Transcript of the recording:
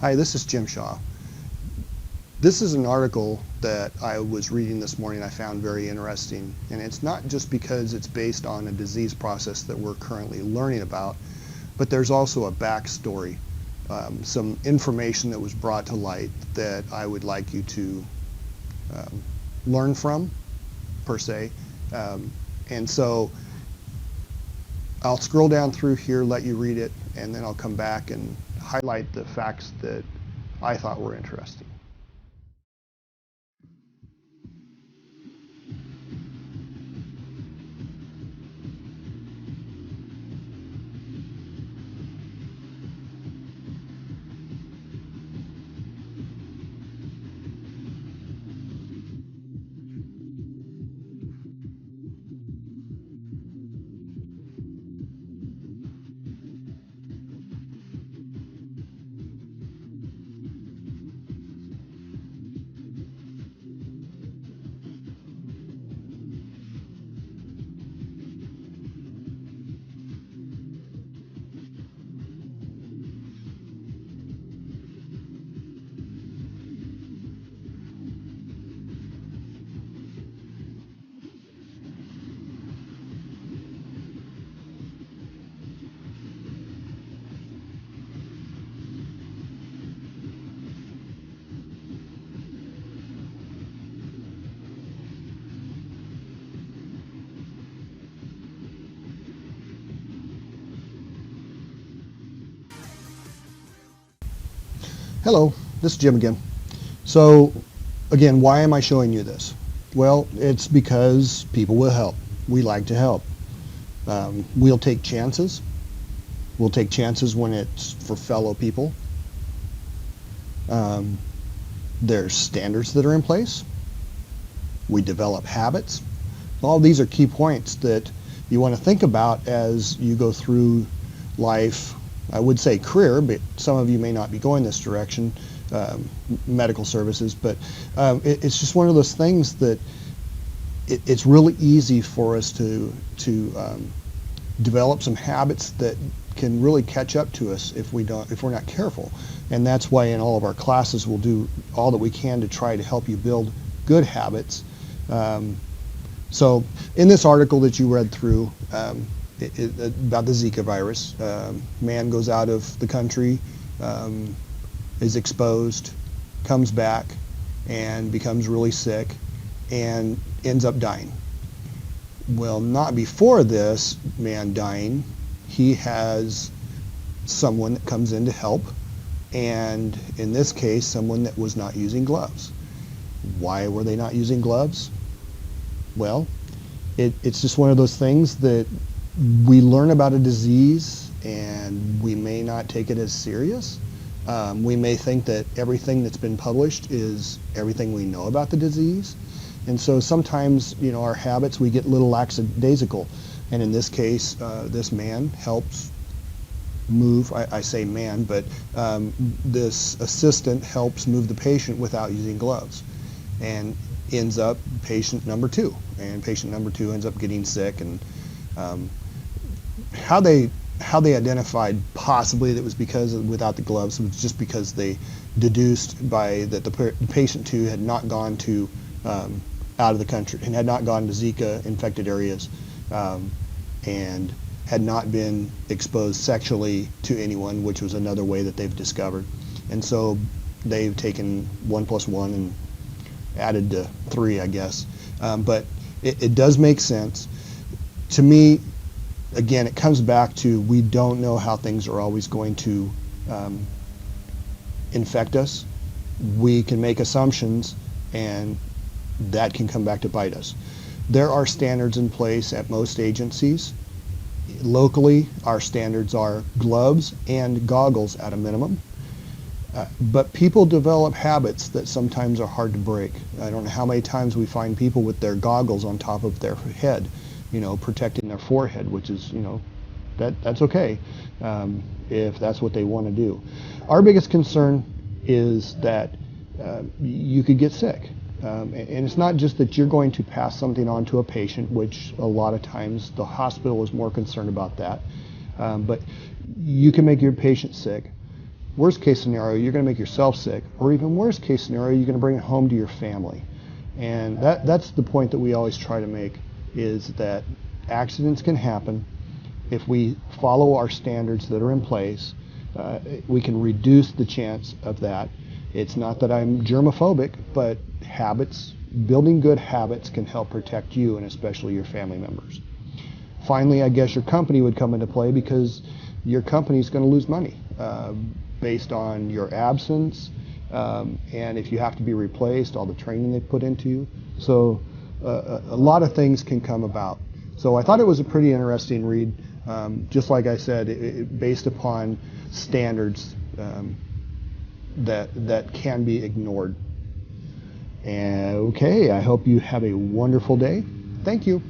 Hi, this is Jim Shaw. This is an article that I was reading this morning I found very interesting, and it's not just because it's based on a disease process that we're currently learning about, but there's also a backstory, some information that was brought to light that I would like you to learn from, per se. And so I'll scroll down through here, let you read it, and then I'll come back and highlight the facts that I thought were interesting. Hello, this is Jim again. So, again, why am I showing you this? Well, it's because people will help. We like to help. We'll take chances. We'll take chances when it's for fellow people. Um, there's standards that are in place. We develop habits. All these are key points that you want to think about as you go through life. I would say career, but some of you may not be going this direction, medical services, but it's just one of those things that it's really easy for us to develop some habits that can really catch up to us if we're not careful. And that's why in all of our classes we'll do all that we can to try to help you build good habits. So in this article that you read through, about the Zika virus, man goes out of the country, is exposed, comes back, and becomes really sick, and ends up dying. Well, not before this man dying, he has someone that comes in to help, and in this case, someone that was not using gloves. Why were they not using gloves? Well, it's just one of those things that we learn about a disease and we may not take it as serious. We may think that everything that's been published is everything we know about the disease. And so sometimes, our habits, we get a little lackadaisical. And in this case, this man helps move, I say man, but this assistant helps move the patient without using gloves. And ends up patient number 2. And patient number 2 ends up getting sick. And how they identified possibly that it was because without the gloves was just because they deduced by that the patient 2 had not gone to out of the country and had not gone to Zika infected areas and had not been exposed sexually to anyone, which was another way that they've discovered. And so they've taken 1 + 1 and added to 3, I guess. But it does make sense. To me, again, it comes back to we don't know how things are always going to infect us. We can make assumptions, and that can come back to bite us. There are standards in place at most agencies. Locally, our standards are gloves and goggles at a minimum. But people develop habits that sometimes are hard to break. I don't know how many times we find people with their goggles on top of their head, protecting their forehead, which is, that's okay if that's what they want to do. Our biggest concern is that you could get sick. And it's not just that you're going to pass something on to a patient, which a lot of times the hospital is more concerned about that, but you can make your patient sick. Worst case scenario, you're going to make yourself sick, or even worst case scenario, you're going to bring it home to your family. And that's the point that we always try to make, is that accidents can happen. If we follow our standards that are in place, we can reduce the chance of that. It's not that I'm germophobic, but habits, building good habits can help protect you and especially your family members. Finally, I guess your company would come into play, because your company is going to lose money based on your absence, and if you have to be replaced, all the training they put into you. So a lot of things can come about. So I thought it was a pretty interesting read. Just like I said, based upon standards that can be ignored. And okay, I hope you have a wonderful day. Thank you.